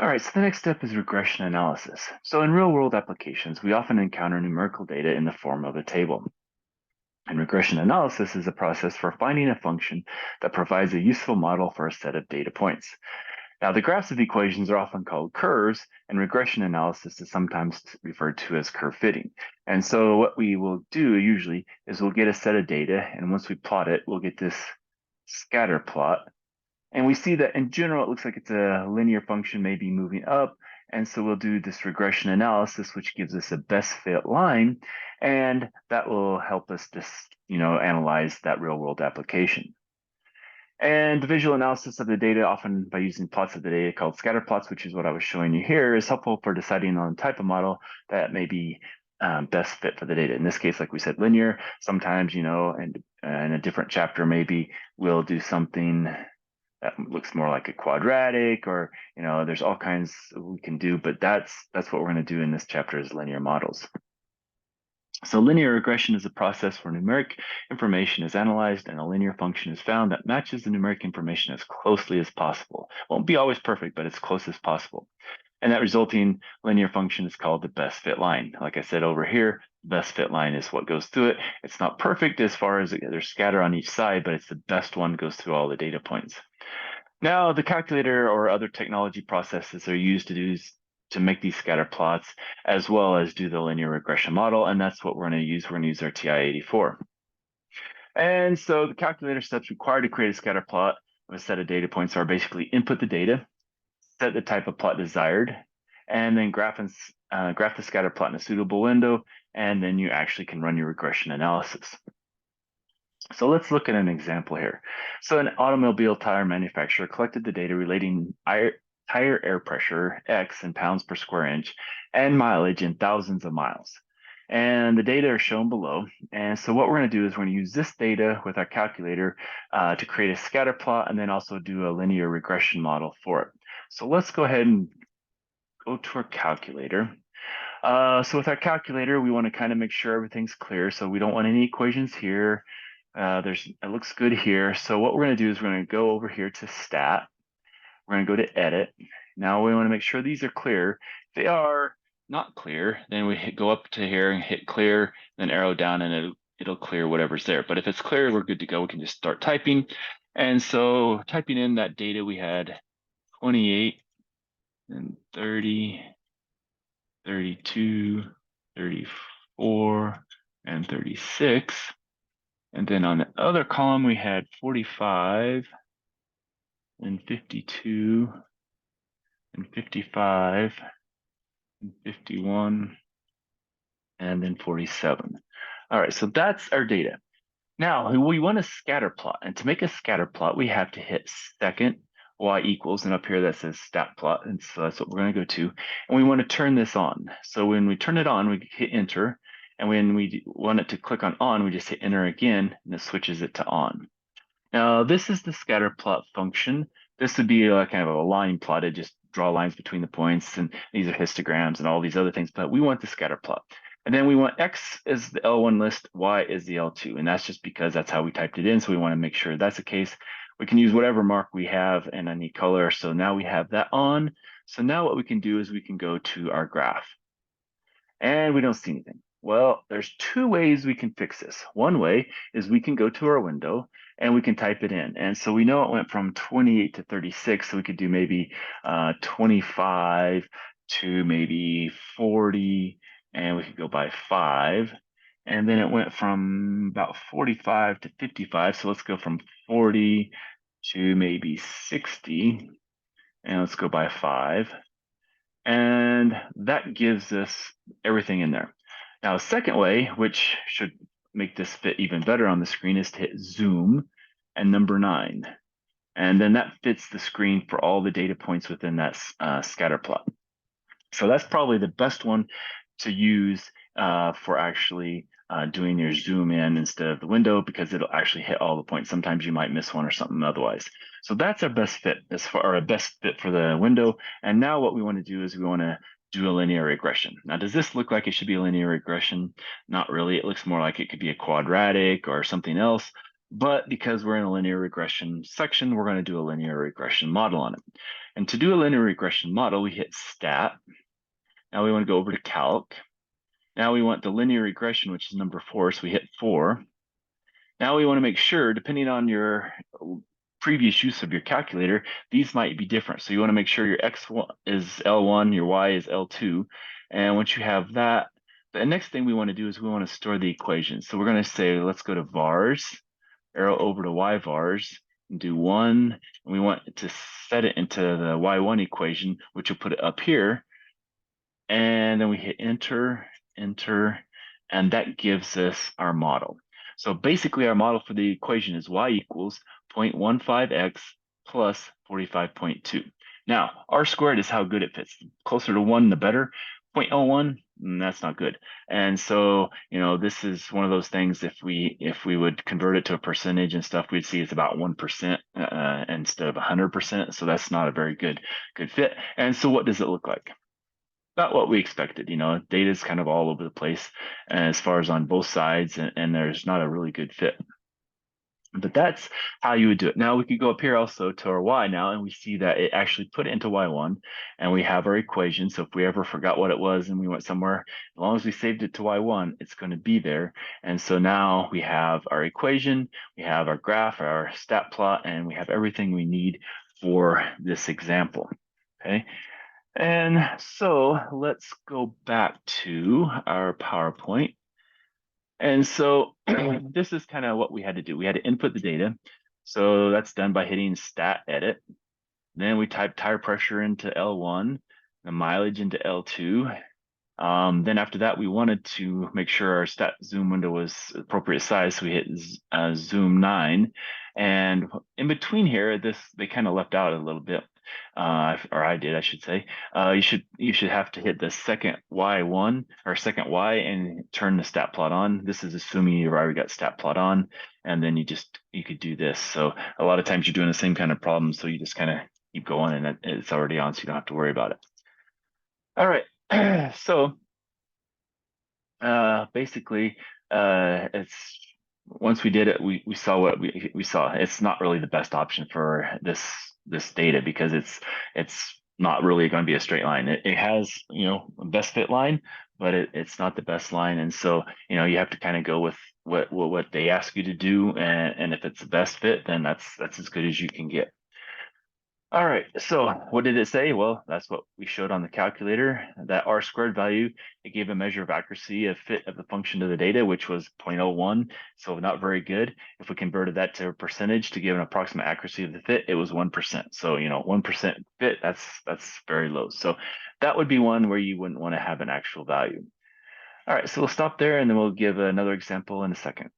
All right, so the next step is regression analysis. So in real-world applications, we often encounter numerical data in the form of a table. And regression analysis is a process for finding a function that provides a useful model for a set of data points. Now, the graphs of equations are often called curves, and regression analysis is sometimes referred to as curve fitting. And so what we will do usually is we'll get a set of data, and once we plot it, we'll get this scatter plot. And we see that in general, it looks like it's a linear function, maybe moving up. And so we'll do this regression analysis, which gives us a best fit line. And that will help us just, analyze that real world application. And the visual analysis of the data, often by using plots of the data called scatter plots, which is what I was showing you here, is helpful for deciding on the type of model that may be best fit for the data. In this case, like we said, linear. Sometimes, and in a different chapter, maybe we'll do something that looks more like a quadratic, or there's all kinds we can do, but that's what we're going to do in this chapter is linear models. So linear regression is a process where numeric information is analyzed and a linear function is found that matches the numeric information as closely as possible. Won't be always perfect, but as close as possible. And that resulting linear function is called the best fit line. Like I said over here, best fit line is what goes through it. It's not perfect as far as there's scatter on each side, but it's the best one that goes through all the data points. Now, the calculator or other technology processes are used to make these scatter plots, as well as do the linear regression model, and that's what we're going to use. We're going to use our TI-84. And so the calculator steps required to create a scatter plot of a set of data points are basically input the data, set the type of plot desired, and then graph the scatter plot in a suitable window, and then you actually can run your regression analysis. So let's look at an example here. So an automobile tire manufacturer collected the data relating tire air pressure, X in pounds per square inch, and mileage in thousands of miles. And the data are shown below. And so what we're going to do is we're going to use this data with our calculator to create a scatter plot and then also do a linear regression model for it. So let's go ahead and go to our calculator. So with our calculator, we want to kind of make sure everything's clear. So we don't want any equations here. It looks good here. So what we're going to do is we're going to go over here to stat. We're going to go to edit. Now we want to make sure these are clear. If they are not clear, then we go up to here and hit clear, then arrow down, and it'll clear whatever's there. But if it's clear, we're good to go. We can just start typing. And so typing in that data, we had 28 and 30, 32, 34, and 36. And then on the other column, we had 45 and 52 and 55 and 51 and then 47. All right, so that's our data. Now we want a scatter plot, and to make a scatter plot, we have to hit second y equals, and up here that says stat plot, and so that's what we're going to go to. And we want to turn this on. So when we turn it on, we hit enter, and when we want it to click on, we just hit enter again, and it switches it to on. Now this is the scatter plot function. This would be kind of a line plot. It just draw lines between the points, and these are histograms and all these other things, but we want the scatter plot. And then we want X is the L1 list, Y is the L2, and that's just because that's how we typed it in, so we want to make sure that's the case. We can use whatever mark we have in any color, so now we have that on. So now what we can do is we can go to our graph, and we don't see anything. Well, there's two ways we can fix this. One way is we can go to our window and we can type it in. And so we know it went from 28 to 36, so we could do maybe 25 to maybe 40, and we could go by 5. And then it went from about 45 to 55, so let's go from 40 to maybe 60, and let's go by 5. And that gives us everything in there. Now, a second way, which should make this fit even better on the screen, is to hit zoom and number 9. And then that fits the screen for all the data points within that scatter plot. So that's probably the best one to use for actually doing your zoom in instead of the window, because it'll actually hit all the points. Sometimes you might miss one or something otherwise. So that's our best fit our best fit for the window. And now what we want to do is we want to do a linear regression. Now, does this look like it should be a linear regression? Not really. It looks more like it could be a quadratic or something else. But because we're in a linear regression section, we're going to do a linear regression model on it. And to do a linear regression model, we hit Stat. Now we want to go over to Calc. Now we want the linear regression, which is number 4, so we hit 4. Now we want to make sure, depending on your previous use of your calculator, these might be different. So you want to make sure your X is L1, your Y is L2. And once you have that, the next thing we want to do is we want to store the equation. So we're going to say, let's go to vars, arrow over to Y vars, and do 1. And we want to set it into the Y1 equation, which will put it up here. And then we hit enter, enter, and that gives us our model. So basically our model for the equation is y equals 0.15x plus 45.2. Now, r squared is how good it fits. Closer to 1, the better. 0.01, that's not good. And so, this is one of those things, if we would convert it to a percentage and stuff, we'd see it's about 1% instead of 100%. So that's not a very good fit. And so what does it look like? Not what we expected. Data is kind of all over the place as far as on both sides, and there's not a really good fit. But that's how you would do it. Now we could go up here also to our y now, and we see that it actually put it into y1, and we have our equation. So if we ever forgot what it was and we went somewhere, as long as we saved it to y1, it's going to be there. And so now we have our equation, we have our graph, our stat plot, and we have everything we need for this example. Okay. And so let's go back to our PowerPoint. And so this is kind of what we had to do. We had to input the data. So that's done by hitting stat edit. Then we type tire pressure into L1, the mileage into L2. Then after that, we wanted to make sure our stat zoom window was appropriate size. So we hit zoom 9. And in between here, they kind of left out a little bit. Or I did, I should say. You should have to hit the second Y1 or second Y and turn the stat plot on. This is assuming you've already got stat plot on, and then you could do this. So a lot of times you're doing the same kind of problem, so you just kind of keep going, and it's already on, so you don't have to worry about it. All right, so basically, it's once we did it, we saw what we saw. It's not really the best option for this data because it's not really going to be a straight line. It has a best fit line, but it's not the best line, and so you have to kind of go with what they ask you to do, and if it's the best fit, then that's as good as you can get. All right, so what did it say? Well, that's what we showed on the calculator. That r squared value, it gave a measure of accuracy of fit of the function to the data, which was 0.01, so not very good. If we converted that to a percentage to give an approximate accuracy of the fit, it was 1%. So 1% fit, that's very low. So that would be one where you wouldn't want to have an actual value. All right, so we'll stop there and then we'll give another example in a second.